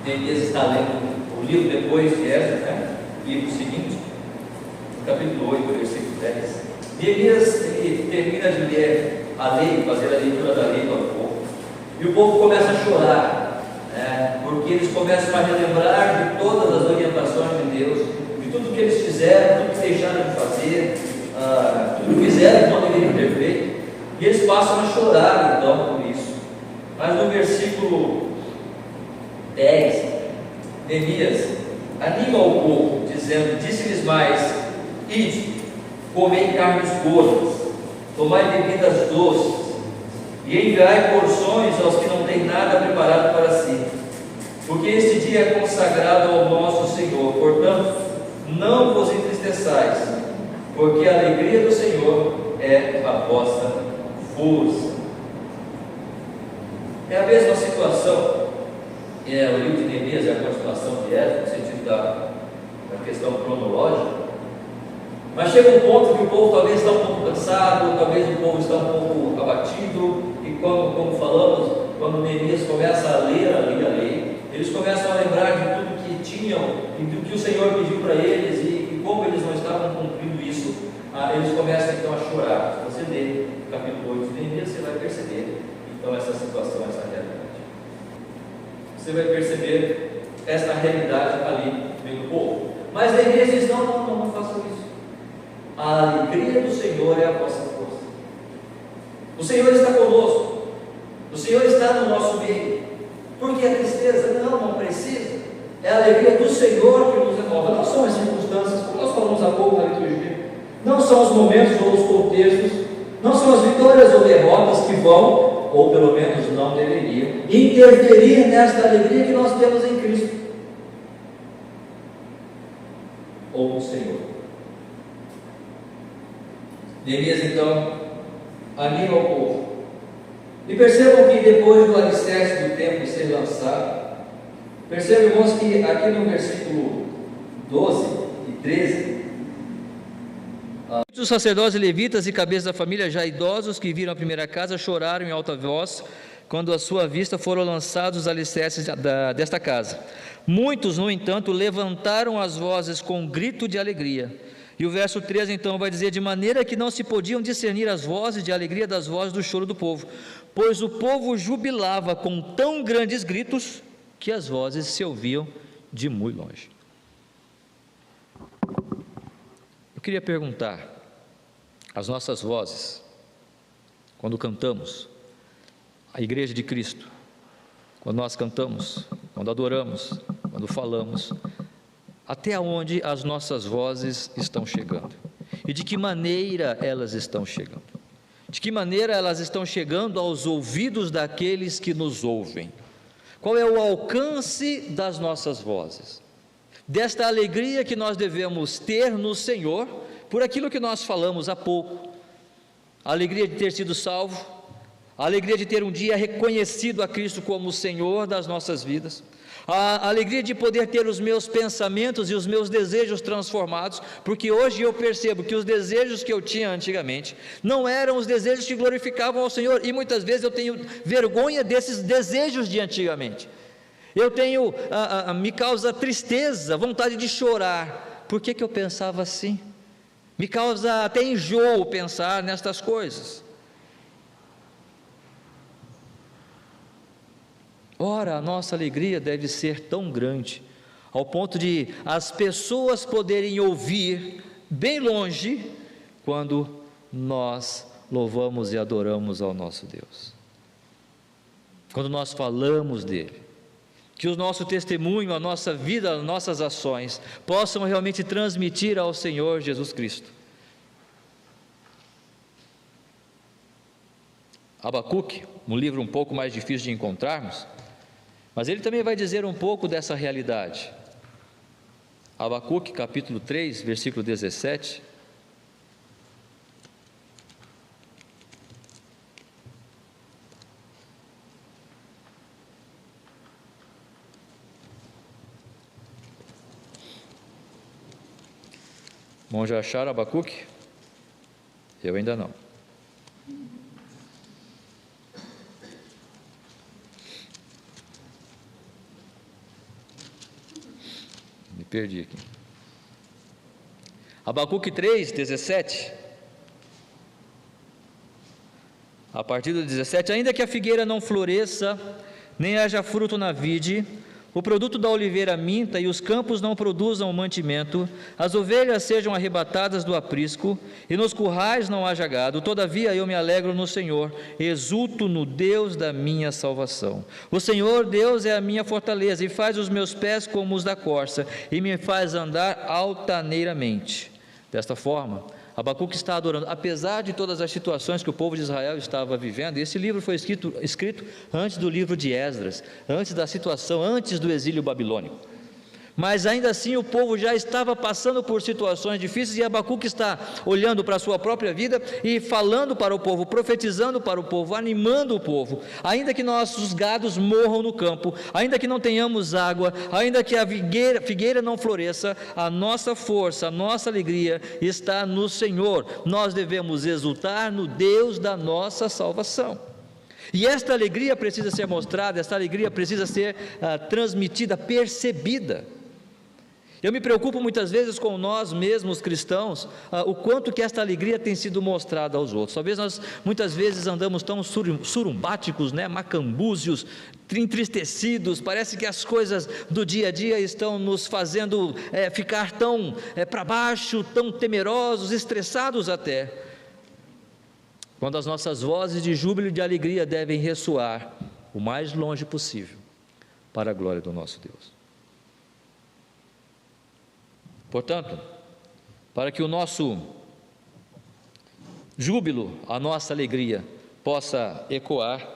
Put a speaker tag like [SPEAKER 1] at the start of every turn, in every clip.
[SPEAKER 1] Neemias está lendo o livro depois de Esdras, né? Livro seguinte, no capítulo 8, versículo 10. Neemias, ele termina de ler a lei, fazer a leitura da lei para o povo, e o povo começa a chorar, né? Porque eles começam a relembrar de todas as orientações de Deus, de tudo que eles fizeram, tudo que deixaram de fazer, tudo que fizeram que não deveriam ter feito, e eles passam a chorar então por isso. Mas no versículo 10, Neemias anima o povo, dizendo: disse-lhes mais: ide, comei carnes gordas, tomai bebidas doces, e enviai porções aos que não têm nada preparado para si, porque este dia é consagrado ao nosso Senhor. Portanto, não vos entristeçais, porque a alegria do Senhor é a vossa força. É a mesma situação. O livro de Neemias é a continuação de Esdras, no sentido da questão cronológica. Mas chega um ponto que o povo talvez está um pouco cansado, talvez o povo está um pouco abatido, e como falamos, quando Neemias começa a ler a lei, eles começam a lembrar de tudo que tinham, e do que o Senhor pediu para eles, e como eles não estavam cumprindo isso. Eles começam então a chorar. Se você ler o capítulo 8 de Neemias, você vai perceber então essa situação, essa realidade. Você vai perceber essa realidade ali do povo. Mas Neemias diz: não façam isso. A alegria do Senhor é a vossa força. O Senhor está conosco. O Senhor está no nosso meio. Por que a tristeza? Não precisa. É a alegria do Senhor que nos renova. Não são as circunstâncias, como nós falamos há pouco na liturgia. Não são os momentos ou os contextos. Não são as vitórias ou derrotas que vão, ou pelo menos não deveriam, interferir nesta alegria que nós temos em Cristo ou no Senhor. Neemias então anima o povo, e percebam que depois do alicerce do templo ser lançado, percebam, irmãos, que aqui no versículo 12 e 13, os sacerdotes levitas e cabeças da família, já idosos, que viram a primeira casa, choraram em alta voz quando à sua vista foram lançados os alicerces desta casa. Muitos, no entanto, levantaram as vozes com um grito de alegria. E o verso 13 então vai dizer: de maneira que não se podiam discernir as vozes de alegria das vozes do choro do povo, pois o povo jubilava com tão grandes gritos que as vozes se ouviam de muito longe. Eu queria perguntar: as nossas vozes, quando cantamos, a Igreja de Cristo, quando nós cantamos, quando adoramos, quando falamos, até onde as nossas vozes estão chegando? E de que maneira elas estão chegando? De que maneira elas estão chegando aos ouvidos daqueles que nos ouvem? Qual é o alcance das nossas vozes? Desta alegria que nós devemos ter no Senhor, por aquilo que nós falamos há pouco, a alegria de ter sido salvo, a alegria de ter um dia reconhecido a Cristo como o Senhor das nossas vidas, a alegria de poder ter os meus pensamentos e os meus desejos transformados, porque hoje eu percebo que os desejos que eu tinha antigamente não eram os desejos que glorificavam ao Senhor, e muitas vezes eu tenho vergonha desses desejos de antigamente. Eu tenho, me causa tristeza, vontade de chorar. Por que eu pensava assim? Me causa até enjoo pensar nestas coisas. Ora, a nossa alegria deve ser tão grande, ao ponto de as pessoas poderem ouvir bem longe, quando nós louvamos e adoramos ao nosso Deus, quando nós falamos dele, que o nosso testemunho, a nossa vida, as nossas ações possam realmente transmitir ao Senhor Jesus Cristo. Abacuque, um livro um pouco mais difícil de encontrarmos, mas ele também vai dizer um pouco dessa realidade. Abacuque capítulo 3, versículo 17. Bom, já acharam Abacuque? Eu ainda não. perdi aqui. Abacuque 3, 17. A partir do 17: ainda que a figueira não floresça, nem haja fruto na vide, o produto da oliveira minta e os campos não produzam mantimento, as ovelhas sejam arrebatadas do aprisco e nos currais não haja gado, todavia eu me alegro no Senhor, exulto no Deus da minha salvação. O Senhor Deus é a minha fortaleza e faz os meus pés como os da corça e me faz andar altaneiramente. Desta forma, Abacuque está adorando, apesar de todas as situações que o povo de Israel estava vivendo. E esse livro foi escrito antes do livro de Esdras, antes da situação, antes do exílio babilônico. Mas ainda assim o povo já estava passando por situações difíceis, e Abacuque está olhando para a sua própria vida e falando para o povo, profetizando para o povo, animando o povo. Ainda que nossos gados morram no campo, ainda que não tenhamos água, ainda que a figueira não floresça, a nossa força, a nossa alegria está no Senhor. Nós devemos exultar no Deus da nossa salvação. E esta alegria precisa ser mostrada, esta alegria precisa ser transmitida, percebida. Eu me preocupo muitas vezes com nós mesmos cristãos, o quanto que esta alegria tem sido mostrada aos outros. Talvez nós muitas vezes andamos tão surumbáticos, macambúzios, entristecidos, parece que as coisas do dia a dia estão nos fazendo ficar tão para baixo, tão temerosos, estressados até, quando as nossas vozes de júbilo e de alegria devem ressoar o mais longe possível, para a glória do nosso Deus. Portanto, para que o nosso júbilo, a nossa alegria possa ecoar,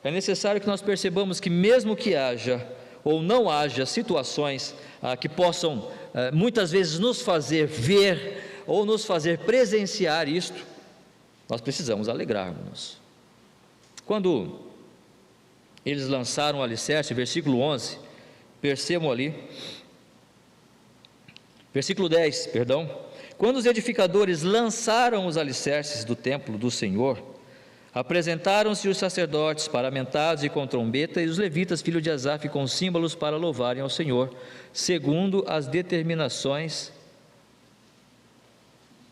[SPEAKER 1] é necessário que nós percebamos que mesmo que haja ou não haja situações que possam muitas vezes nos fazer ver ou nos fazer presenciar isto, nós precisamos alegrar-nos. Quando eles lançaram o alicerce, versículo 11, percebam ali, versículo 10, perdão. Quando os edificadores lançaram os alicerces do templo do Senhor, apresentaram-se os sacerdotes paramentados e com trombeta, e os levitas, filhos de Asaf, com símbolos para louvarem ao Senhor, segundo as determinações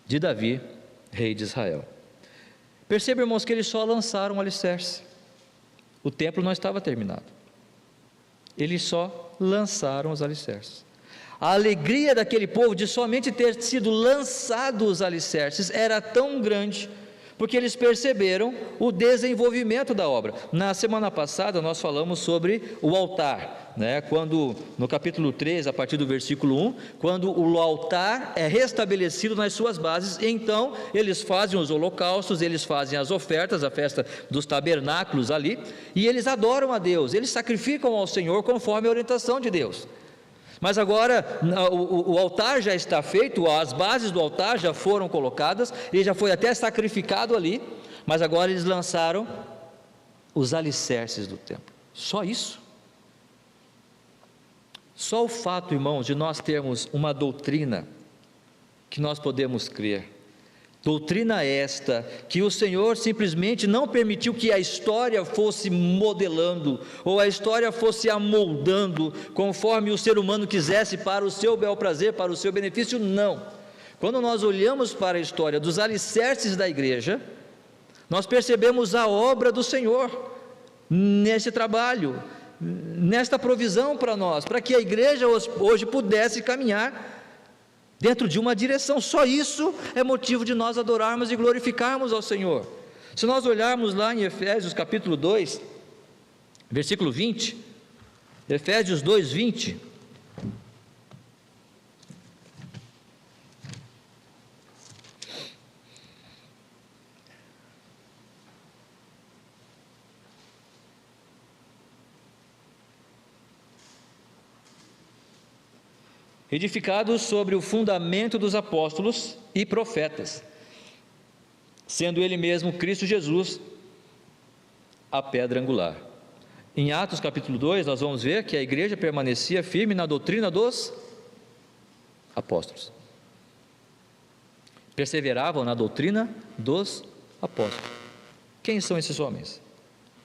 [SPEAKER 1] de Davi, rei de Israel. Perceba, irmãos, que eles só lançaram o alicerce. O templo não estava terminado. Eles só lançaram os alicerces. A alegria daquele povo de somente ter sido lançados os alicerces era tão grande, porque eles perceberam o desenvolvimento da obra. Na semana passada nós falamos sobre o altar, quando no capítulo 3, a partir do versículo 1, quando o altar é restabelecido nas suas bases, então eles fazem os holocaustos, eles fazem as ofertas, a festa dos tabernáculos ali, e eles adoram a Deus, eles sacrificam ao Senhor conforme a orientação de Deus. Mas agora o altar já está feito, as bases do altar já foram colocadas, ele já foi até sacrificado ali, mas agora eles lançaram os alicerces do templo. Só isso. Só o fato, irmãos, de nós termos uma doutrina que nós podemos crer. Doutrina esta, que o Senhor simplesmente não permitiu que a história fosse modelando, ou a história fosse amoldando, conforme o ser humano quisesse, para o seu bel prazer, para o seu benefício, não. Quando nós olhamos para a história dos alicerces da igreja, nós percebemos a obra do Senhor, nesse trabalho, nesta provisão para nós, para que a igreja hoje pudesse caminhar dentro de uma direção. Só isso é motivo de nós adorarmos e glorificarmos ao Senhor. Se nós olharmos lá em Efésios capítulo 2, versículo 20, Efésios 2, 20, edificados sobre o fundamento dos apóstolos e profetas, sendo ele mesmo Cristo Jesus a pedra angular. Em Atos capítulo 2 nós vamos ver que a igreja permanecia firme na doutrina dos apóstolos, perseveravam na doutrina dos apóstolos. Quem são esses homens?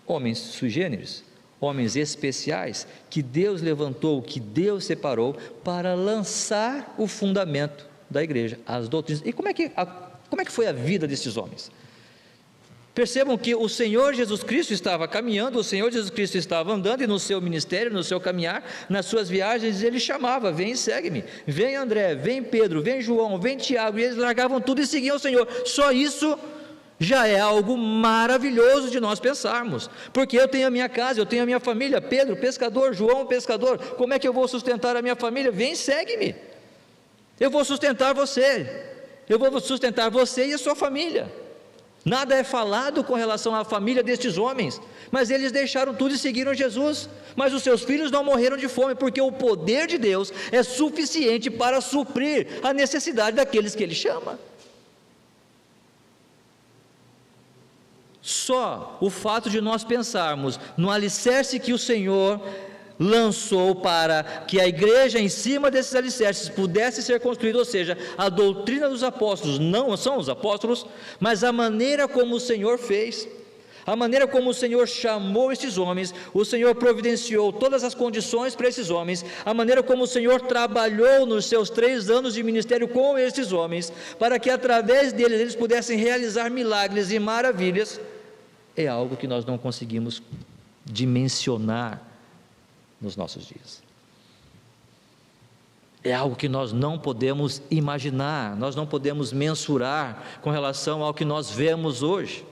[SPEAKER 1] Homens sui generis, homens especiais que Deus levantou, que Deus separou para lançar o fundamento da igreja, as doutrinas. E como é que foi a vida desses homens? Percebam que o Senhor Jesus Cristo estava caminhando, o Senhor Jesus Cristo estava andando, e no seu ministério, no seu caminhar, nas suas viagens, ele chamava: vem e segue-me, vem André, vem Pedro, vem João, vem Tiago, e eles largavam tudo e seguiam o Senhor. Só isso já é algo maravilhoso de nós pensarmos, porque eu tenho a minha casa, eu tenho a minha família. Pedro, pescador; João, pescador. Como é que eu vou sustentar a minha família? Vem e segue-me, eu vou sustentar você, e a sua família. Nada é falado com relação à família destes homens, mas eles deixaram tudo e seguiram Jesus. Mas os seus filhos não morreram de fome, porque o poder de Deus é suficiente para suprir a necessidade daqueles que Ele chama. Só o fato de nós pensarmos no alicerce que o Senhor lançou para que a igreja em cima desses alicerces pudesse ser construída, ou seja, a doutrina dos apóstolos, não são os apóstolos, mas a maneira como o Senhor fez, a maneira como o Senhor chamou esses homens, o Senhor providenciou todas as condições para esses homens, a maneira como o Senhor trabalhou nos seus 3 anos de ministério com esses homens, para que através deles eles pudessem realizar milagres e maravilhas, é algo que nós não conseguimos dimensionar nos nossos dias. É algo que nós não podemos imaginar, nós não podemos mensurar com relação ao que nós vemos hoje.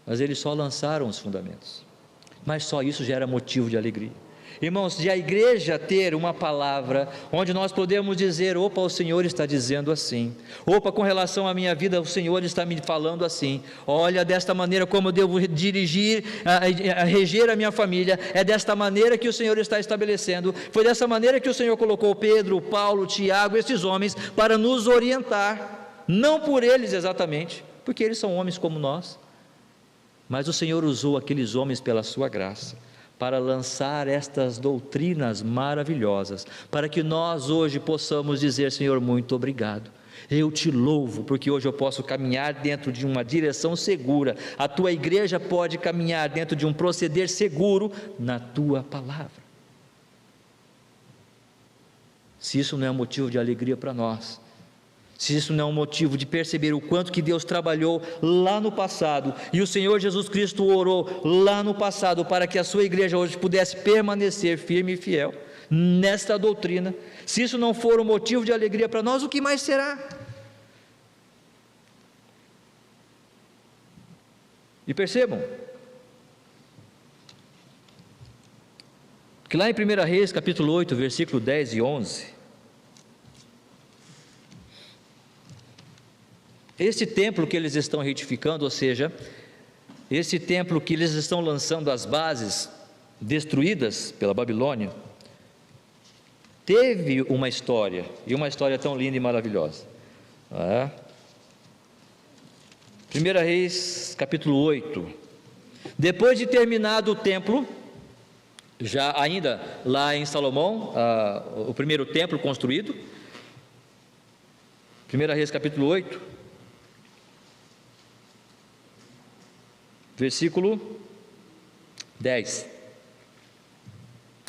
[SPEAKER 1] Mas eles só lançaram os fundamentos, mas só isso já era motivo de alegria. Irmãos, de a igreja ter uma palavra, onde nós podemos dizer: opa, o Senhor está dizendo assim, opa, com relação à minha vida, o Senhor está me falando assim, olha, desta maneira como eu devo dirigir, reger a minha família, é desta maneira que o Senhor está estabelecendo, foi dessa maneira que o Senhor colocou Pedro, Paulo, Tiago, esses homens, para nos orientar, não por eles exatamente, porque eles são homens como nós, mas o Senhor usou aqueles homens pela sua graça, para lançar estas doutrinas maravilhosas, para que nós hoje possamos dizer: Senhor, muito obrigado, eu te louvo, porque hoje eu posso caminhar dentro de uma direção segura, a tua igreja pode caminhar dentro de um proceder seguro na tua palavra. Se isso não é um motivo de alegria para nós, se isso não é um motivo de perceber o quanto que Deus trabalhou lá no passado, e o Senhor Jesus Cristo orou lá no passado, para que a sua igreja hoje pudesse permanecer firme e fiel nesta doutrina, se isso não for um motivo de alegria para nós, o que mais será? E percebam, que lá em 1 Reis, capítulo 8, versículo 10 e 11, esse templo que eles estão retificando, ou seja, esse templo que eles estão lançando as bases destruídas pela Babilônia, teve uma história, e uma história tão linda e maravilhosa. 1 Reis, capítulo 8, depois de terminado o templo, já ainda lá em Salomão, o primeiro templo construído, 1 Reis, capítulo 8, versículo 10,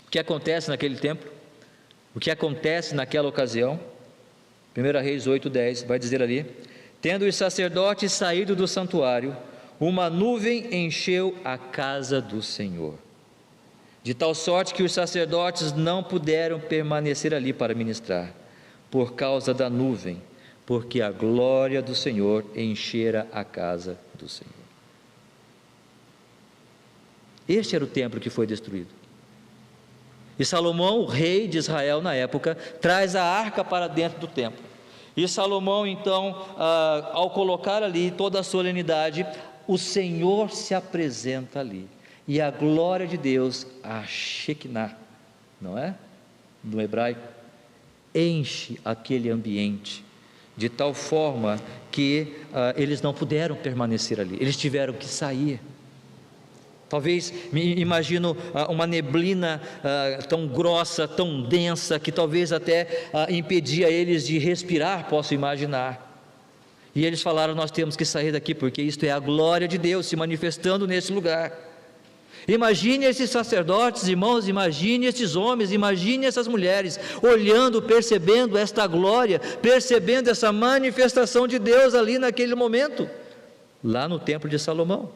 [SPEAKER 1] o que acontece naquele templo, o que acontece naquela ocasião? 1 Reis 8, 10, vai dizer ali: tendo os sacerdotes saído do santuário, uma nuvem encheu a casa do Senhor, de tal sorte que os sacerdotes não puderam permanecer ali para ministrar, por causa da nuvem, porque a glória do Senhor enchera a casa do Senhor. Este era o templo que foi destruído. E Salomão, o rei de Israel na época, traz a arca para dentro do templo. E Salomão então, ao colocar ali toda a solenidade, o Senhor se apresenta ali. E a glória de Deus, a Shekinah, não é? No hebraico, enche aquele ambiente, de tal forma que eles não puderam permanecer ali, eles tiveram que sair. Talvez, me imagino uma neblina tão grossa, tão densa, que talvez até impedia eles de respirar, posso imaginar. E eles falaram: nós temos que sair daqui, porque isto é a glória de Deus se manifestando nesse lugar. Imagine esses sacerdotes, irmãos, imagine esses homens, imagine essas mulheres, olhando, percebendo esta glória, percebendo essa manifestação de Deus ali naquele momento, lá no templo de Salomão.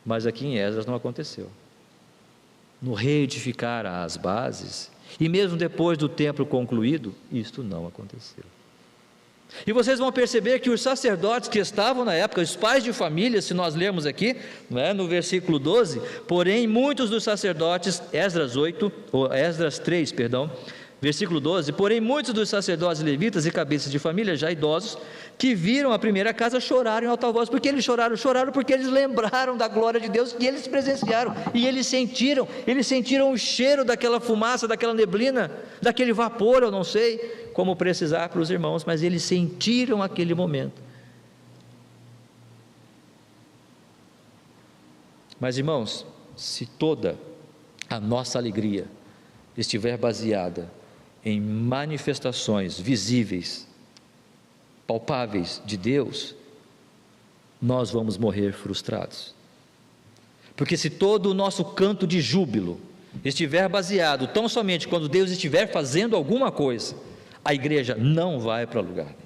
[SPEAKER 1] Mas aqui em Esdras não aconteceu. No reedificar as bases, e mesmo depois do templo concluído, isto não aconteceu. E vocês vão perceber que os sacerdotes que estavam na época, os pais de família, se nós lermos aqui, não é, no versículo 12, porém muitos dos sacerdotes, Esdras 3, versículo 12, porém muitos dos sacerdotes levitas e cabeças de família, já idosos, que viram a primeira casa, choraram em alta voz. Porque eles choraram? Choraram porque eles lembraram da glória de Deus, que eles presenciaram, e eles sentiram o cheiro daquela fumaça, daquela neblina, daquele vapor, eu não sei como precisar para os irmãos, mas eles sentiram aquele momento. Mas irmãos, se toda a nossa alegria estiver baseada em manifestações visíveis, palpáveis de Deus, nós vamos morrer frustrados. Porque se todo o nosso canto de júbilo estiver baseado tão somente quando Deus estiver fazendo alguma coisa, a igreja não vai para lugar nenhum.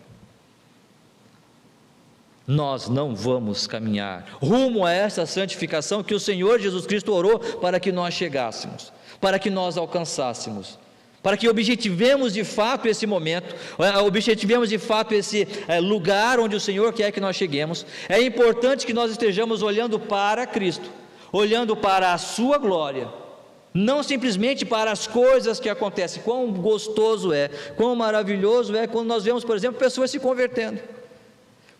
[SPEAKER 1] Nós não vamos caminhar rumo a essa santificação que o Senhor Jesus Cristo orou para que nós chegássemos, para que nós alcançássemos, para que objetivemos de fato esse momento, objetivemos de fato esse lugar onde o Senhor quer que nós cheguemos. É importante que nós estejamos olhando para Cristo, olhando para a sua glória, não simplesmente para as coisas que acontecem. Quão gostoso é, quão maravilhoso é quando nós vemos, por exemplo, pessoas se convertendo,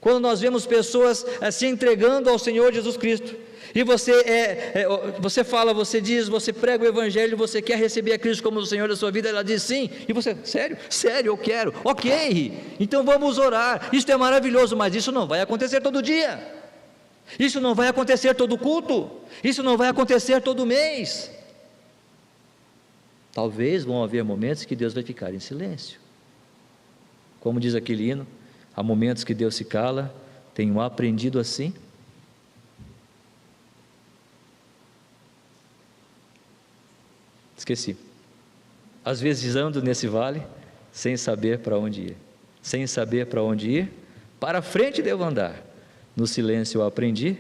[SPEAKER 1] quando nós vemos pessoas se entregando ao Senhor Jesus Cristo, e você fala, você diz, você prega o Evangelho, você quer receber a Cristo como o Senhor da sua vida, ela diz sim, e você, sério, eu quero, ok, então vamos orar, isso é maravilhoso, mas isso não vai acontecer todo dia, isso não vai acontecer todo culto, isso não vai acontecer todo mês. Talvez vão haver momentos que Deus vai ficar em silêncio, como diz aquele hino, há momentos que Deus se cala, tenho aprendido assim. Esqueci. Às vezes ando nesse vale sem saber para onde ir, para frente devo andar, no silêncio eu aprendi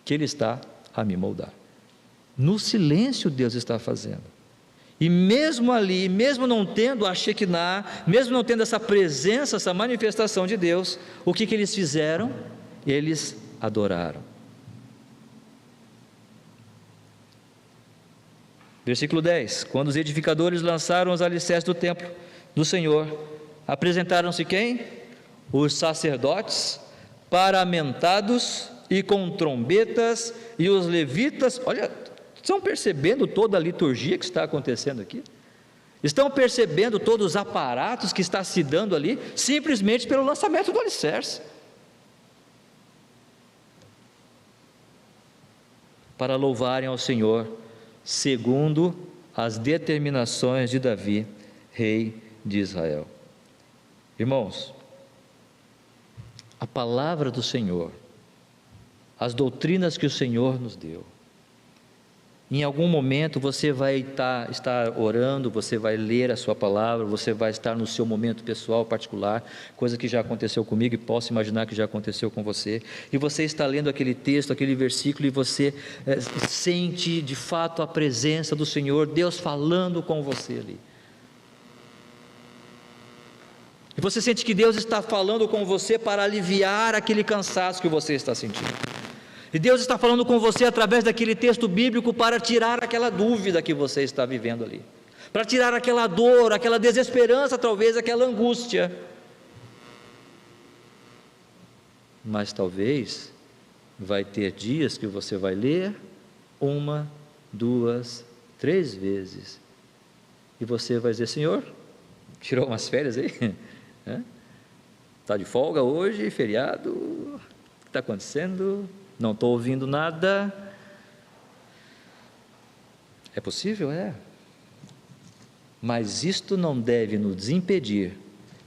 [SPEAKER 1] que Ele está a me moldar. No silêncio Deus está fazendo, e mesmo ali, mesmo não tendo a Shekinah, mesmo não tendo essa presença, essa manifestação de Deus, o que eles fizeram? Eles adoraram. Versículo 10, quando os edificadores lançaram os alicerces do templo do Senhor, apresentaram-se quem? Os sacerdotes, paramentados e com trombetas, e os levitas. Olha, estão percebendo toda a liturgia que está acontecendo aqui? Estão percebendo todos os aparatos que está se dando ali, simplesmente pelo lançamento do alicerce, para louvarem ao Senhor, segundo as determinações de Davi, rei de Israel. Irmãos, a palavra do Senhor, as doutrinas que o Senhor nos deu, em algum momento você vai estar orando, você vai ler a sua palavra, você vai estar no seu momento pessoal, particular, coisa que já aconteceu comigo e posso imaginar que já aconteceu com você, e você está lendo aquele texto, aquele versículo, e você sente de fato a presença do Senhor, Deus falando com você ali, e você sente que Deus está falando com você para aliviar aquele cansaço que você está sentindo, e Deus está falando com você através daquele texto bíblico para tirar aquela dúvida que você está vivendo ali, para tirar aquela dor, aquela desesperança, talvez aquela angústia. Mas talvez vai ter dias que você vai ler 1, 2, 3 vezes, e você vai dizer: Senhor, tirou umas férias aí? Está de folga hoje, feriado, o que está acontecendo? Não estou ouvindo nada. É possível? É. Mas isto não deve nos impedir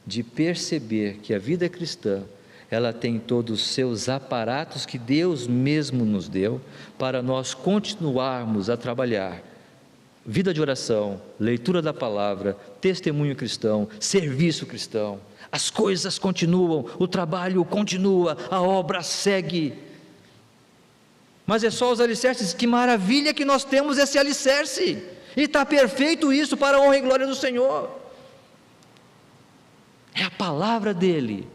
[SPEAKER 1] de perceber que a vida cristã, ela tem todos os seus aparatos que Deus mesmo nos deu, para nós continuarmos a trabalhar. Vida de oração, leitura da palavra, testemunho cristão, serviço cristão. As coisas continuam, o trabalho continua, a obra segue. Mas é só os alicerces. Que maravilha que nós temos esse alicerce, e está perfeito isso para a honra e glória do Senhor. É a palavra dele,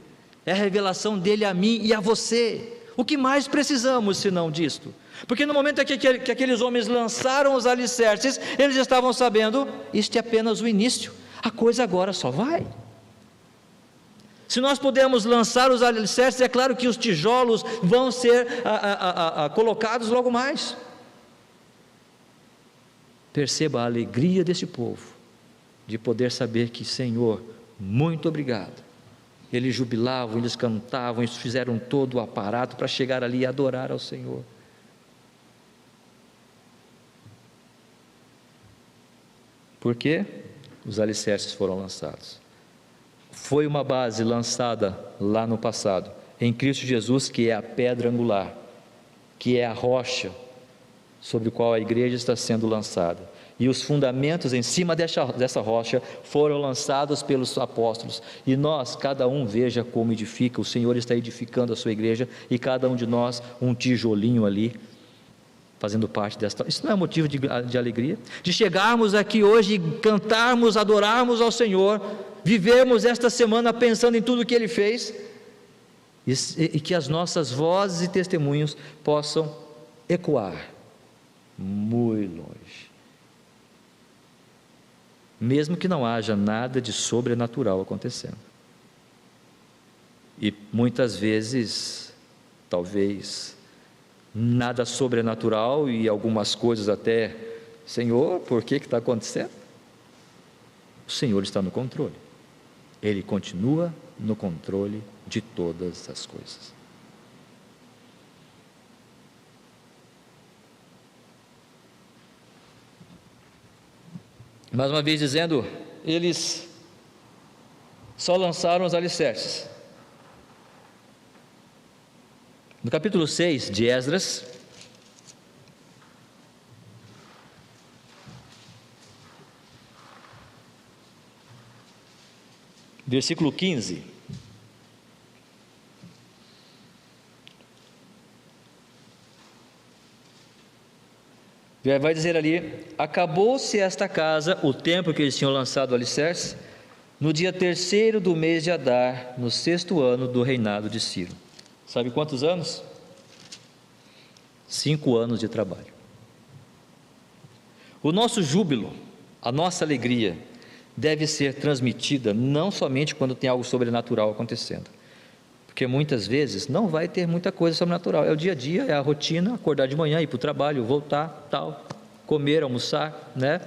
[SPEAKER 1] é a revelação dele a mim e a você. O que mais precisamos senão disto? Porque no momento que aqueles homens lançaram os alicerces, eles estavam sabendo, isto é apenas o início, a coisa agora só vai. Se nós pudermos lançar os alicerces, é claro que os tijolos vão ser colocados logo mais. Perceba a alegria deste povo, de poder saber que, Senhor, muito obrigado. Eles jubilavam, eles cantavam, eles fizeram todo o aparato para chegar ali e adorar ao Senhor. Por quê? Os alicerces foram lançados. Foi uma base lançada lá no passado, em Cristo Jesus, que é a pedra angular, que é a rocha sobre a qual a igreja está sendo lançada. E os fundamentos em cima dessa rocha foram lançados pelos apóstolos. E nós, cada um veja como edifica. O Senhor está edificando a sua igreja, e cada um de nós um tijolinho ali, fazendo parte desta. Isso não é motivo de alegria? De chegarmos aqui hoje e cantarmos, adorarmos ao Senhor, vivermos esta semana pensando em tudo que Ele fez, e que as nossas vozes e testemunhos possam ecoar muito longe. Mesmo que não haja nada de sobrenatural acontecendo. E muitas vezes, talvez, nada sobrenatural, e algumas coisas até, Senhor, por que está acontecendo? O Senhor está no controle. Ele continua no controle de todas as coisas. Mais uma vez dizendo, eles só lançaram os alicerces. No capítulo 6 de Esdras, versículo 15, vai dizer ali: acabou-se esta casa, o tempo que eles tinham lançado o alicerce, no dia 3º do mês de Adar, no 6º ano do reinado de Ciro. Sabe quantos anos? 5 anos de trabalho. O nosso júbilo, a nossa alegria, deve ser transmitida não somente quando tem algo sobrenatural acontecendo, porque muitas vezes não vai ter muita coisa sobrenatural, é o dia a dia, é a rotina, acordar de manhã, ir para o trabalho, voltar, tal, comer, almoçar, né?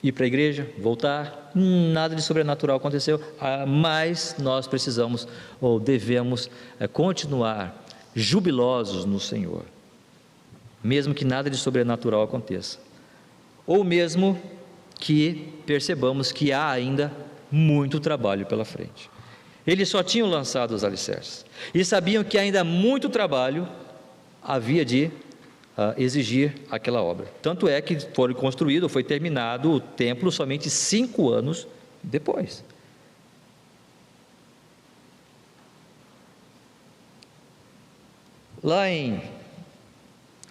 [SPEAKER 1] Ir para a igreja, voltar, nada de sobrenatural aconteceu, mas nós precisamos ou devemos continuar jubilosos no Senhor, mesmo que nada de sobrenatural aconteça, ou mesmo que percebamos que há ainda muito trabalho pela frente. Eles só tinham lançado os alicerces, e sabiam que ainda muito trabalho havia de exigir aquela obra. Tanto é que foi terminado o templo somente 5 anos depois. Lá em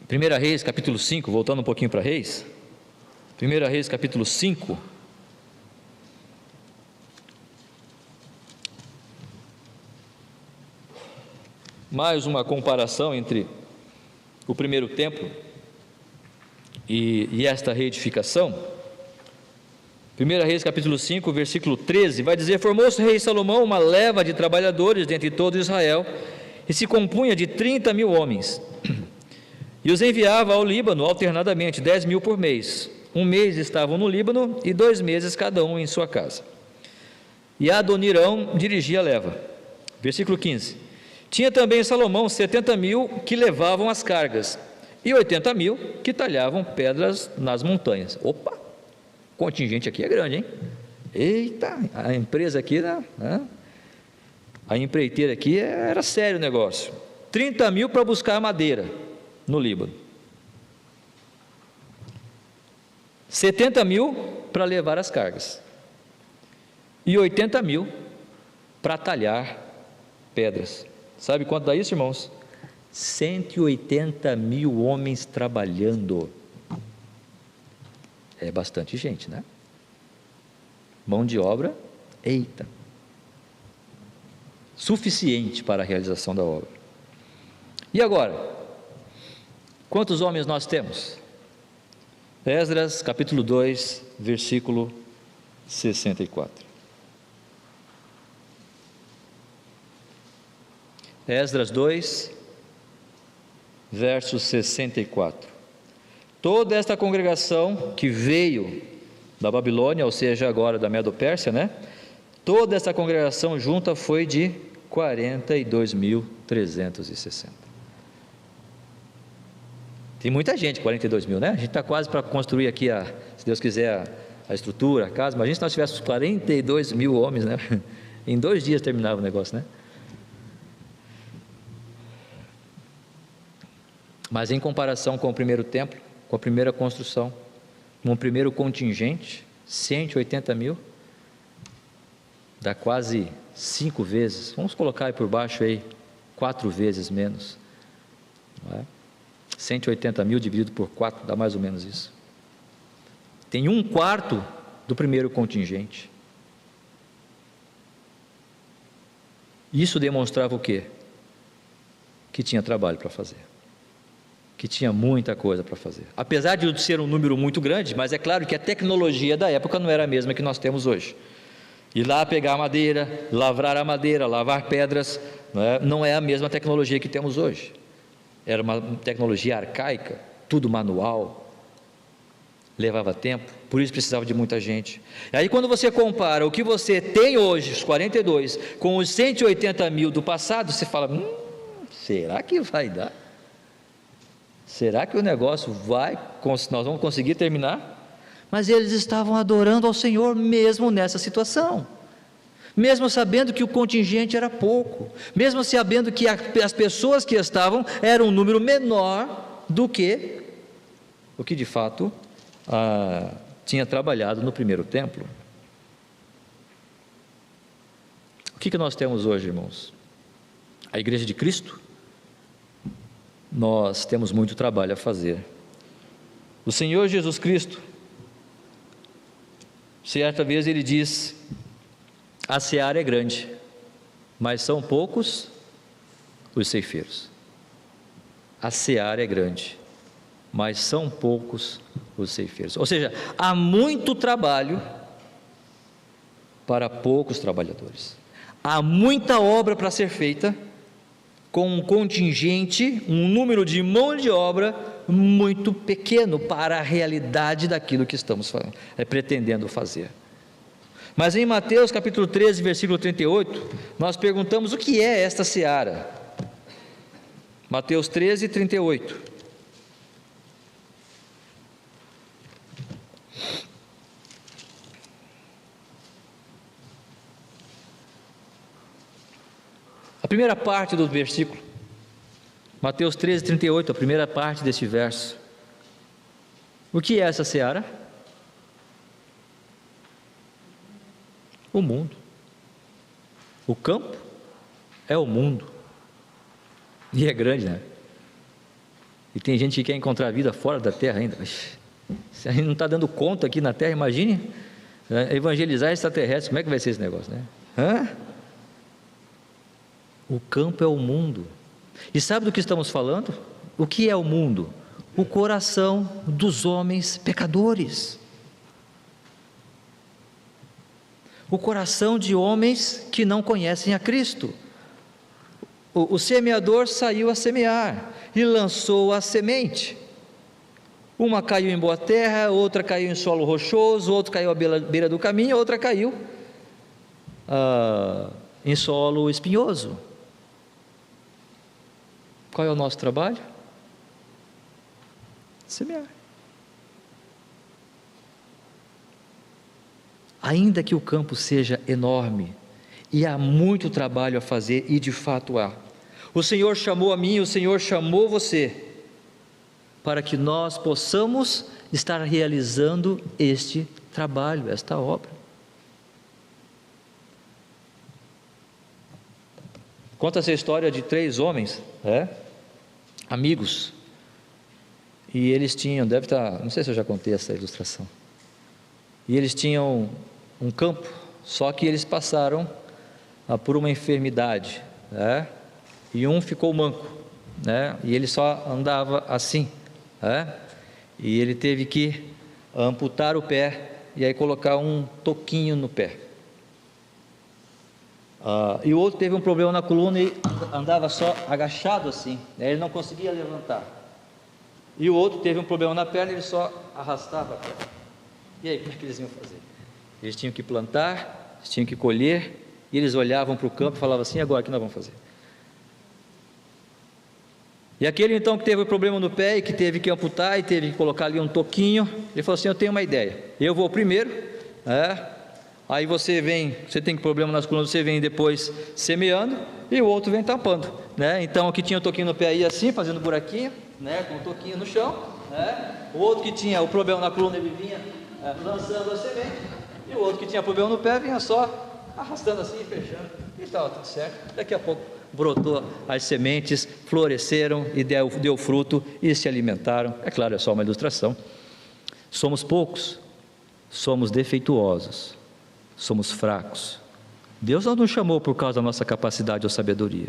[SPEAKER 1] 1 Reis capítulo 5, voltando um pouquinho para Reis, 1 Reis capítulo 5, mais uma comparação entre o primeiro templo e esta reedificação. 1 Reis capítulo 5, versículo 13, vai dizer: formou-se o rei Salomão uma leva de trabalhadores dentre todo Israel, e se compunha de 30.000 homens, e os enviava ao Líbano alternadamente, 10.000 por mês. Um mês estavam no Líbano, e 2 meses cada um em sua casa. E Adonirão dirigia a leva. Versículo 15, tinha também Salomão 70.000 que levavam as cargas, e 80.000 que talhavam pedras nas montanhas. Opa! contingente aqui é grande, hein? Eita, a empresa aqui, né? A empreiteira aqui era sério o negócio. 30 mil para buscar madeira no Líbano. 70 mil para levar as cargas. E 80 mil para talhar pedras. Sabe quanto dá isso, irmãos? 180 mil homens trabalhando. É bastante gente, né? Mão de obra, eita, suficiente para a realização da obra. E agora, quantos homens nós temos? Esdras, capítulo 2, versículo 64. Esdras 2, verso 64. Toda esta congregação que veio da Babilônia, ou seja, agora da Medo-Pérsia, né? Toda essa congregação junta foi de 42.360. Tem muita gente, 42 mil, né? A gente está quase para construir aqui, se Deus quiser, a estrutura, a casa. Imagina se nós tivéssemos 42 mil homens, né? Em 2 dias terminava o negócio, né? Mas em comparação com o primeiro templo, com a primeira construção, com o primeiro contingente, 180 mil, dá quase 5 vezes, vamos colocar aí por baixo aí, 4 vezes menos, não é? 180 mil dividido por 4, dá mais ou menos isso. Tem 1/4 do primeiro contingente. Isso demonstrava o quê? Que tinha trabalho para fazer, que tinha muita coisa para fazer, apesar de ser um número muito grande, mas é claro que a tecnologia da época não era a mesma que nós temos hoje. Ir lá pegar a madeira, lavrar a madeira, lavar pedras, não é a mesma tecnologia que temos hoje. Era uma tecnologia arcaica, tudo manual, levava tempo, por isso precisava de muita gente. E aí quando você compara o que você tem hoje, os 42, com os 180 mil do passado, você fala, será que vai dar? Será que o negócio nós vamos conseguir terminar? Mas eles estavam adorando ao Senhor mesmo nessa situação, mesmo sabendo que o contingente era pouco, mesmo sabendo que as pessoas que estavam eram um número menor do que o que de fato tinha trabalhado no primeiro templo. O que nós temos hoje, irmãos? A Igreja de Cristo? Nós temos muito trabalho a fazer. O Senhor Jesus Cristo, certa vez ele diz, a seara é grande, mas são poucos os ceifeiros. A seara é grande, mas são poucos os ceifeiros. Ou seja, há muito trabalho para poucos trabalhadores. Há muita obra para ser feita, com um contingente, um número de mão de obra muito pequeno para a realidade daquilo que estamos pretendendo fazer. Mas em Mateus capítulo 13, versículo 38, nós perguntamos o que é esta seara. Mateus 13, 38. A primeira parte do versículo, Mateus 13, 38, a primeira parte deste verso. O que é essa seara? O mundo. O campo é o mundo. E é grande, né? E tem gente que quer encontrar vida fora da terra ainda. Se a gente não está dando conta aqui na terra, imagine evangelizar extraterrestres, como é que vai ser esse negócio, né? O campo é o mundo. E sabe do que estamos falando? O que é o mundo? O coração dos homens pecadores. O coração de homens que não conhecem a Cristo. O semeador saiu a semear e lançou a semente. Uma caiu em boa terra, outra caiu em solo rochoso, outra caiu à beira do caminho, outra caiu em solo espinhoso. Qual é o nosso trabalho? Semear. ainda que o campo seja enorme, e há muito trabalho a fazer, e de fato há. O Senhor chamou a mim, o Senhor chamou você, para que nós possamos estar realizando este trabalho, esta obra. Conta-se a história de 3 homens, amigos, e eles tinham, não sei se eu já contei essa ilustração, e eles tinham um campo, só que eles passaram por uma enfermidade, e um ficou manco, e ele só andava assim, e ele teve que amputar o pé, e aí colocar um toquinho no pé. E o outro teve um problema na coluna e andava só agachado assim, ele não conseguia levantar. E o outro teve um problema na perna, ele só arrastava a perna. E aí, como é que eles iam fazer? Eles tinham que plantar, eles tinham que colher, e eles olhavam para o campo e falavam assim: agora o que nós vamos fazer? E aquele então que teve o problema no pé e que teve que amputar e teve que colocar ali um toquinho, ele falou assim: eu tenho uma ideia, eu vou primeiro, aí você tem problema nas colunas, você vem depois semeando, e o outro vem tampando, então o que tinha o toquinho no pé ia assim, fazendo buraquinho, com o toquinho no chão, o outro que tinha o problema na coluna, ele vinha lançando a semente, e o outro que tinha problema no pé vinha só arrastando assim e fechando, e estava tudo certo. Daqui a pouco brotou as sementes, floresceram e deu fruto e se alimentaram. É claro, é só uma ilustração. Somos poucos, somos defeituosos, somos fracos. Deus não nos chamou por causa da nossa capacidade ou sabedoria.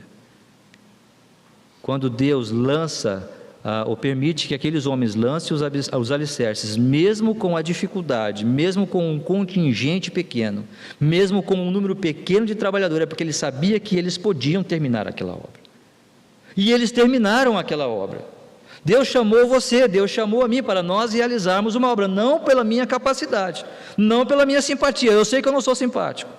[SPEAKER 1] Quando Deus lança ou permite que aqueles homens lancem os alicerces, mesmo com a dificuldade, mesmo com um contingente pequeno, mesmo com um número pequeno de trabalhadores, é porque Ele sabia que eles podiam terminar aquela obra. E eles terminaram aquela obra. Deus chamou você, Deus chamou a mim para nós realizarmos uma obra, não pela minha capacidade, não pela minha simpatia. Eu sei que eu não sou simpático,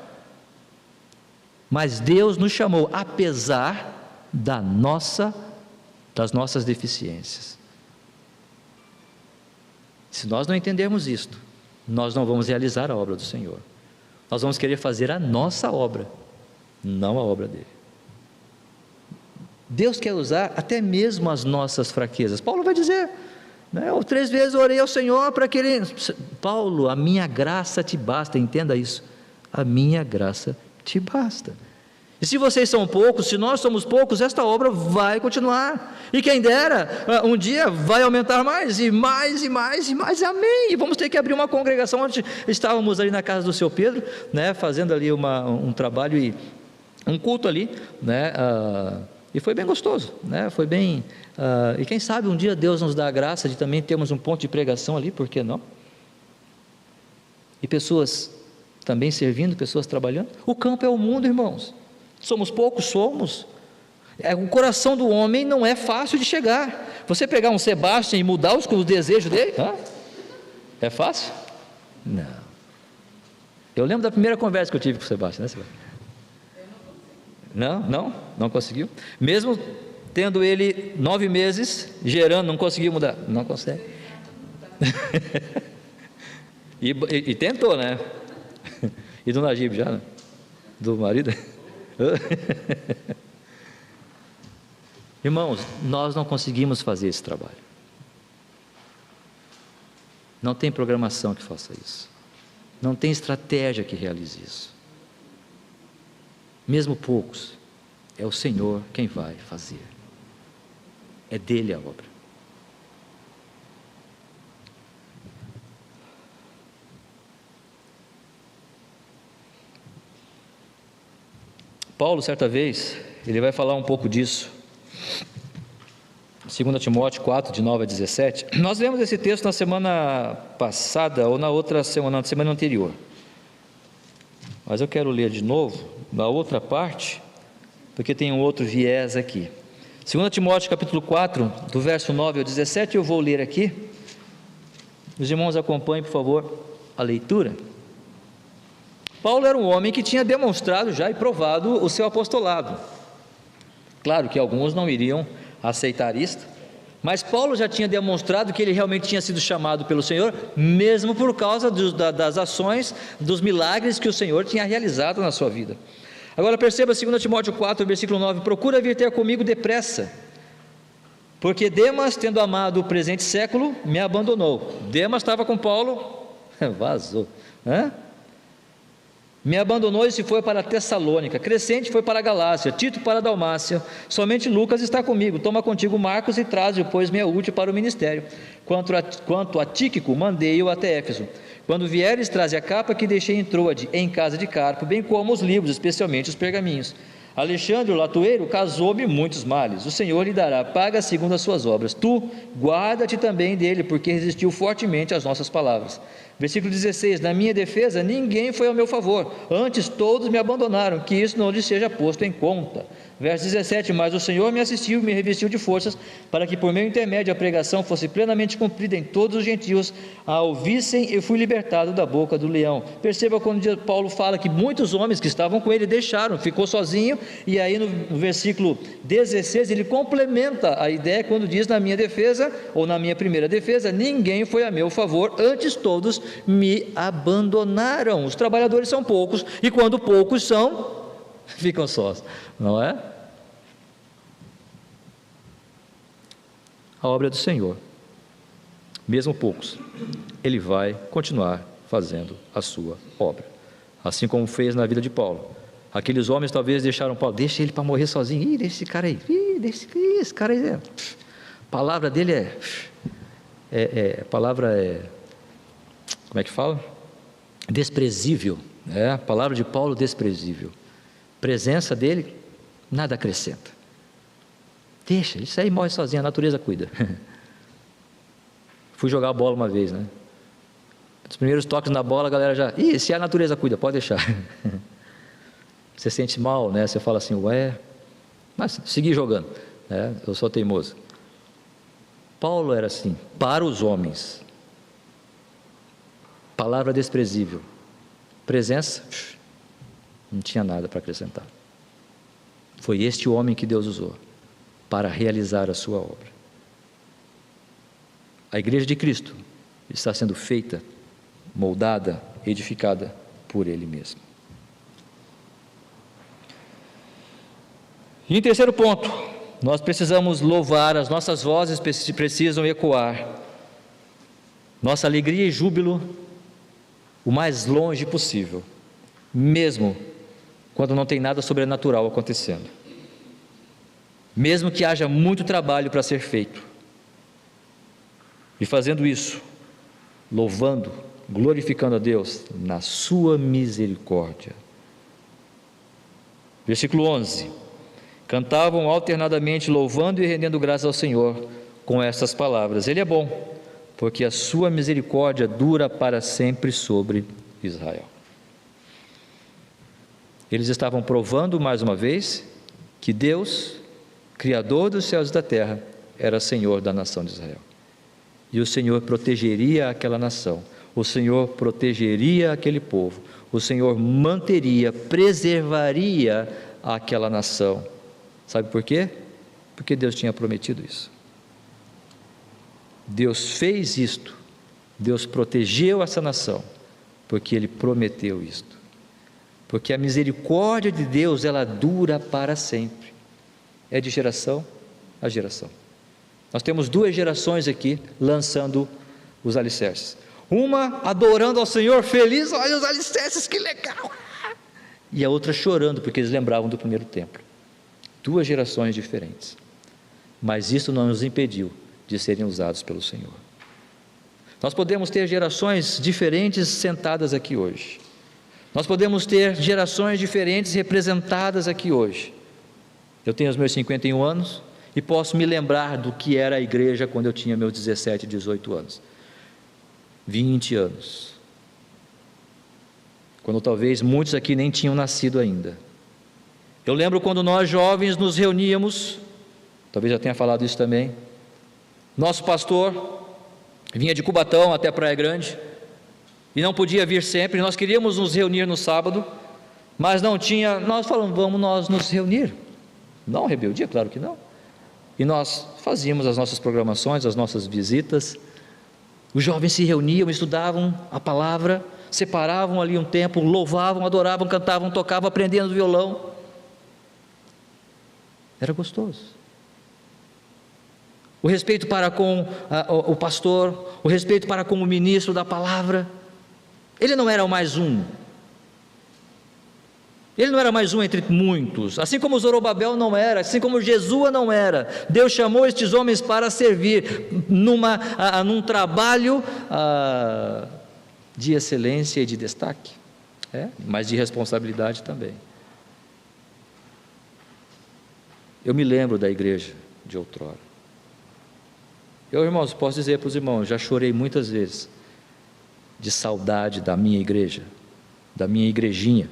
[SPEAKER 1] mas Deus nos chamou apesar das nossas deficiências. Se nós não entendermos isto, nós não vamos realizar a obra do Senhor. Nós vamos querer fazer a nossa obra, não a obra dele. Deus quer usar até mesmo as nossas fraquezas. Paulo vai dizer, eu 3 vezes orei ao Senhor para que ele... Paulo, a minha graça te basta, entenda isso, a minha graça te basta. E se vocês são poucos, se nós somos poucos, esta obra vai continuar, e quem dera, um dia vai aumentar mais, e mais, e mais, e mais, amém, e vamos ter que abrir uma congregação. Onde estávamos ali na casa do seu Pedro, fazendo ali um trabalho, e um culto ali, e foi bem gostoso, foi bem, e quem sabe um dia Deus nos dá a graça de também termos um ponto de pregação ali, por que não? E pessoas também servindo, pessoas trabalhando. O campo é o mundo, irmãos. Somos poucos, somos. O coração do homem não é fácil de chegar. Você pegar um Sebastião e mudar os desejos dele, é fácil? Não. Eu lembro da primeira conversa que eu tive com o Sebastião, Sebastião? Não conseguiu? Mesmo tendo ele 9 meses gerando, não conseguiu mudar? Não consegue. e tentou, E do Najib já, do marido? Irmãos, nós não conseguimos fazer esse trabalho. Não tem programação que faça isso. Não tem estratégia que realize isso. Mesmo poucos, é o Senhor quem vai fazer. É dele a obra. Paulo, certa vez, ele vai falar um pouco disso. 2 Timóteo 4, de 9 a 17. Nós lemos esse texto na semana passada, ou na outra semana, na semana anterior. Mas eu quero ler de novo, na outra parte, porque tem um outro viés aqui. 2 Timóteo capítulo 4, do verso 9 ao 17, eu vou ler aqui. Os irmãos acompanhem, por favor, a leitura. Paulo era um homem que tinha demonstrado já e provado o seu apostolado. Claro que alguns não iriam aceitar isto, Mas Paulo já tinha demonstrado que ele realmente tinha sido chamado pelo Senhor, mesmo por causa das ações, dos milagres que o Senhor tinha realizado na sua vida. Agora perceba 2 Timóteo 4, versículo 9: procura vir ter comigo depressa, porque Demas, tendo amado o presente século, me abandonou. Demas estava com Paulo, vazou, me abandonou e se foi para Tessalônica. Crescente foi para a Galácia, Tito para a Dalmácia. Somente Lucas está comigo. Toma contigo Marcos e traze-o, pois me é útil para o ministério. Quanto a Tíquico, mandei-o até Éfeso. Quando vieres, traze a capa que deixei em Troade, em casa de Carpo, bem como os livros, especialmente os pergaminhos. Alexandre, o latoeiro, causou-me muitos males. O Senhor lhe dará paga segundo as suas obras. Tu, guarda-te também dele, porque resistiu fortemente às nossas palavras. Versículo 16: na minha defesa, ninguém foi ao meu favor, antes todos me abandonaram, que isso não lhes seja posto em conta. Verso 17: mas o Senhor me assistiu e me revestiu de forças, para que por meu intermédio a pregação fosse plenamente cumprida em todos os gentios, a ouvissem, e fui libertado da boca do leão. Perceba quando Paulo fala que muitos homens que estavam com ele deixaram, ficou sozinho, e aí no versículo 16 ele complementa a ideia quando diz: na minha defesa, ou na minha primeira defesa, ninguém foi a meu favor, antes todos me abandonaram. Os trabalhadores são poucos, e quando poucos são, ficam sós, não é? A obra é do Senhor, mesmo poucos, Ele vai continuar fazendo a sua obra, assim como fez na vida de Paulo. Aqueles homens talvez deixaram Paulo: deixa ele para morrer sozinho, deixa esse cara aí, esse cara aí, a palavra dele como é que fala? Desprezível, a palavra de Paulo, desprezível. Presença dele, nada acrescenta. Deixa, isso aí morre sozinho, a natureza cuida. Fui jogar bola uma vez, Os primeiros toques na bola, a galera já: se a natureza cuida, pode deixar. Você sente mal, Você fala assim: mas segui jogando, eu sou teimoso. Paulo era assim, para os homens. Palavra desprezível. Presença, não tinha nada para acrescentar. Foi este homem que Deus usou para realizar a sua obra. A igreja de Cristo está sendo feita, moldada, edificada por Ele mesmo. E em terceiro ponto, nós precisamos louvar, as nossas vozes precisam ecoar. Nossa alegria e júbilo o mais longe possível, mesmo quando não tem nada sobrenatural acontecendo, mesmo que haja muito trabalho para ser feito, e fazendo isso, louvando, glorificando a Deus na sua misericórdia. Versículo 11: cantavam alternadamente, louvando e rendendo graças ao Senhor com estas palavras: Ele é bom, porque a sua misericórdia dura para sempre sobre Israel. Eles estavam provando mais uma vez que Deus, Criador dos céus e da terra, era Senhor da nação de Israel. E o Senhor protegeria aquela nação, o Senhor protegeria aquele povo, o Senhor manteria, preservaria aquela nação. Sabe por quê? Porque Deus tinha prometido isso. Deus fez isto, Deus protegeu essa nação, porque Ele prometeu isto, porque a misericórdia de Deus, ela dura para sempre, é de geração a geração. Nós temos duas gerações aqui, lançando os alicerces, uma adorando ao Senhor, feliz: olha os alicerces, que legal, e a outra chorando, porque eles lembravam do primeiro templo. Duas gerações diferentes, mas isso não nos impediu de serem usados pelo Senhor. Nós podemos ter gerações diferentes sentadas aqui hoje, nós podemos ter gerações diferentes representadas aqui hoje. Eu tenho os meus 51 anos e posso me lembrar do que era a igreja quando eu tinha meus 17, 18 anos, 20 anos, quando talvez muitos aqui nem tinham nascido ainda. Eu lembro quando nós jovens nos reuníamos, talvez já tenha falado isso também. Nosso pastor vinha de Cubatão até Praia Grande e não podia vir sempre. Nós queríamos nos reunir no sábado, mas não tinha. Nós falamos: vamos nós nos reunir. Não rebeldia, claro que não. e nós fazíamos as nossas programações, as nossas visitas. Os jovens se reuniam, estudavam a palavra, separavam ali um tempo, louvavam, adoravam, cantavam, tocavam, aprendendo violão. Era gostoso. O respeito para com o pastor, o respeito para com o ministro da palavra. Ele não era o mais um. Ele não era mais um entre muitos, assim como Zorobabel não era, assim como Jesua não era. Deus chamou estes homens para servir num trabalho de excelência e de destaque, mas de responsabilidade também. Eu me lembro da igreja de outrora. Eu, irmãos, posso dizer para os irmãos, já chorei muitas vezes de saudade da minha igreja, da minha igrejinha,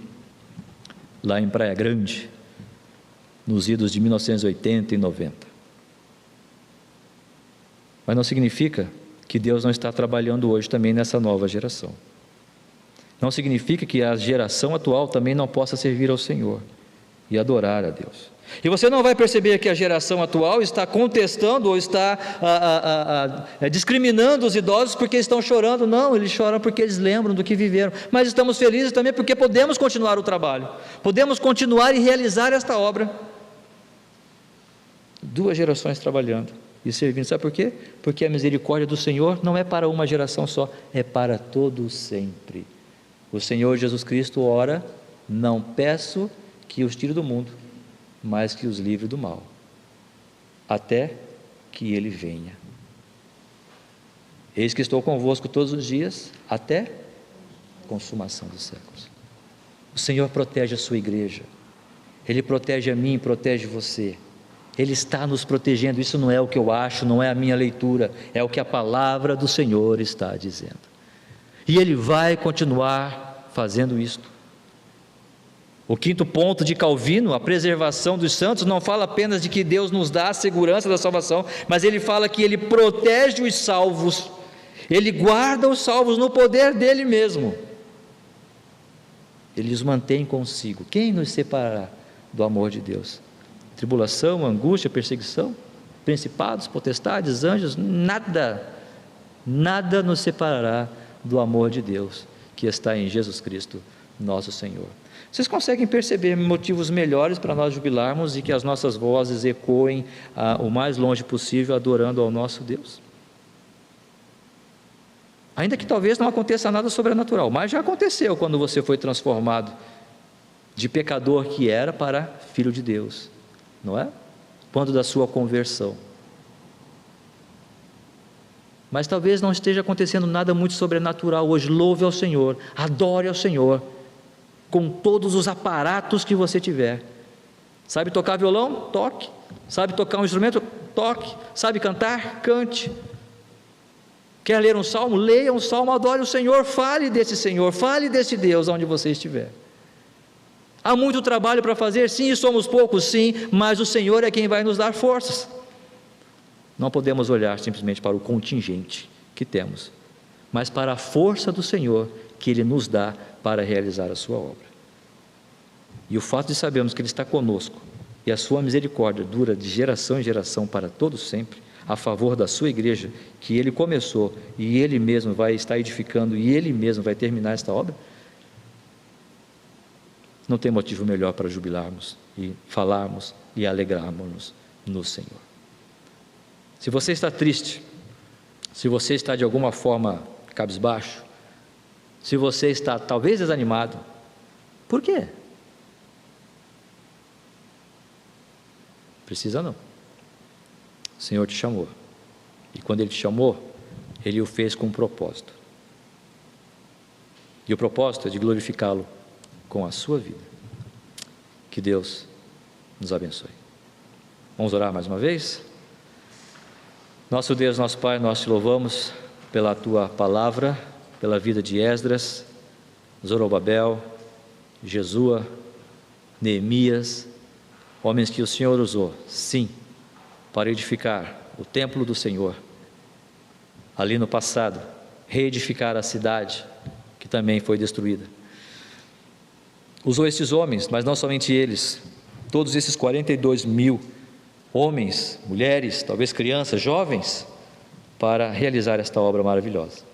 [SPEAKER 1] lá em Praia Grande, nos idos de 1980 e 90. Mas não significa que Deus não está trabalhando hoje também nessa nova geração. Não significa que a geração atual também não possa servir ao Senhor e adorar a Deus. E você não vai perceber que a geração atual está contestando ou está discriminando os idosos porque estão chorando. Não, eles choram porque eles lembram do que viveram. Mas estamos felizes também porque podemos continuar o trabalho, podemos continuar e realizar esta obra. 2 gerações trabalhando e servindo. Sabe por quê? Porque a misericórdia do Senhor não é para uma geração só, é para todos sempre. O Senhor Jesus Cristo ora: não peço que os tire do mundo, mas que os livre do mal, até que Ele venha. Eis que estou convosco todos os dias, até a consumação dos séculos. O Senhor protege a sua igreja, Ele protege a mim, protege você, Ele está nos protegendo. Isso não é o que eu acho, não é a minha leitura, é o que a palavra do Senhor está dizendo, e Ele vai continuar fazendo isto. O 5º ponto de Calvino, a preservação dos santos, não fala apenas de que Deus nos dá a segurança da salvação, mas ele fala que Ele protege os salvos, Ele guarda os salvos no poder dEle mesmo, Ele os mantém consigo. Quem nos separará do amor de Deus? Tribulação, angústia, perseguição, principados, potestades, anjos? Nada nos separará do amor de Deus que está em Jesus Cristo, nosso Senhor. Vocês conseguem perceber motivos melhores para nós jubilarmos e que as nossas vozes ecoem o mais longe possível, adorando ao nosso Deus? Ainda que talvez não aconteça nada sobrenatural, mas já aconteceu quando você foi transformado de pecador que era para filho de Deus, não é? Quando da sua conversão. Mas talvez não esteja acontecendo nada muito sobrenatural hoje. Louve ao Senhor, adore ao Senhor, com todos os aparatos que você tiver. Sabe tocar violão? Toque. Sabe tocar um instrumento? Toque. Sabe cantar? Cante. Quer ler um salmo? Leia um salmo, adore o Senhor, fale desse Senhor, fale desse Deus onde você estiver. Há muito trabalho para fazer, sim, e somos poucos, sim, mas o Senhor é quem vai nos dar forças. Não podemos olhar simplesmente para o contingente que temos, mas para a força do Senhor que Ele nos dá para realizar a sua obra. E o fato de sabermos que Ele está conosco e a sua misericórdia dura de geração em geração para todos sempre, a favor da sua igreja, que Ele começou e Ele mesmo vai estar edificando e Ele mesmo vai terminar esta obra, não tem motivo melhor para jubilarmos e falarmos e alegrarmos-nos no Senhor. Se você está triste, se você está de alguma forma cabisbaixo, se você está talvez desanimado, por quê? Precisa não. O Senhor te chamou, e quando Ele te chamou, Ele o fez com um propósito, e o propósito é de glorificá-lo com a sua vida. Que Deus nos abençoe. Vamos orar mais uma vez? Nosso Deus, nosso Pai, nós te louvamos pela Tua palavra, pela vida de Esdras, Zorobabel, Jesua, Neemias, homens que o Senhor usou, sim, para edificar o templo do Senhor, ali no passado, reedificar a cidade que também foi destruída. Usou estes homens, mas não somente eles, todos esses 42 mil homens, mulheres, talvez crianças, jovens, para realizar esta obra maravilhosa.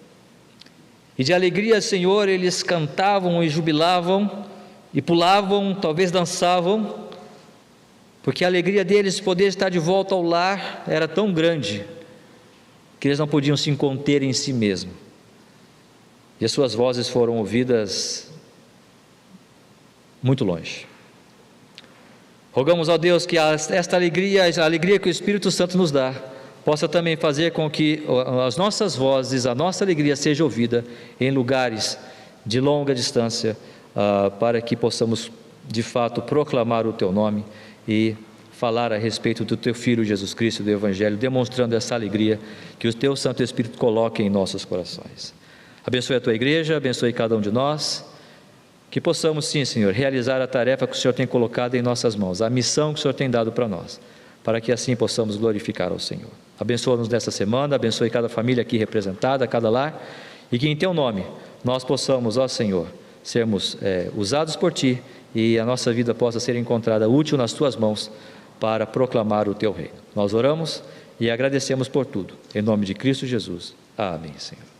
[SPEAKER 1] E de alegria, Senhor, eles cantavam e jubilavam, e pulavam, talvez dançavam, porque a alegria deles poder estar de volta ao lar era tão grande, que eles não podiam se conter em si mesmos. E as suas vozes foram ouvidas muito longe. Rogamos ao Deus que esta alegria, a alegria que o Espírito Santo nos dá, possa também fazer com que as nossas vozes, a nossa alegria seja ouvida em lugares de longa distância, para que possamos de fato proclamar o Teu nome e falar a respeito do Teu Filho Jesus Cristo, do Evangelho, demonstrando essa alegria que o Teu Santo Espírito coloque em nossos corações. Abençoe a Tua igreja, abençoe cada um de nós, que possamos sim, Senhor, realizar a tarefa que o Senhor tem colocado em nossas mãos, a missão que o Senhor tem dado para nós, para que assim possamos glorificar ao Senhor. Abençoa-nos nesta semana, abençoe cada família aqui representada, cada lar, e que em Teu nome nós possamos, ó Senhor, sermos usados por Ti, e a nossa vida possa ser encontrada útil nas Tuas mãos, para proclamar o Teu reino. Nós oramos e agradecemos por tudo, em nome de Cristo Jesus. Amém, Senhor.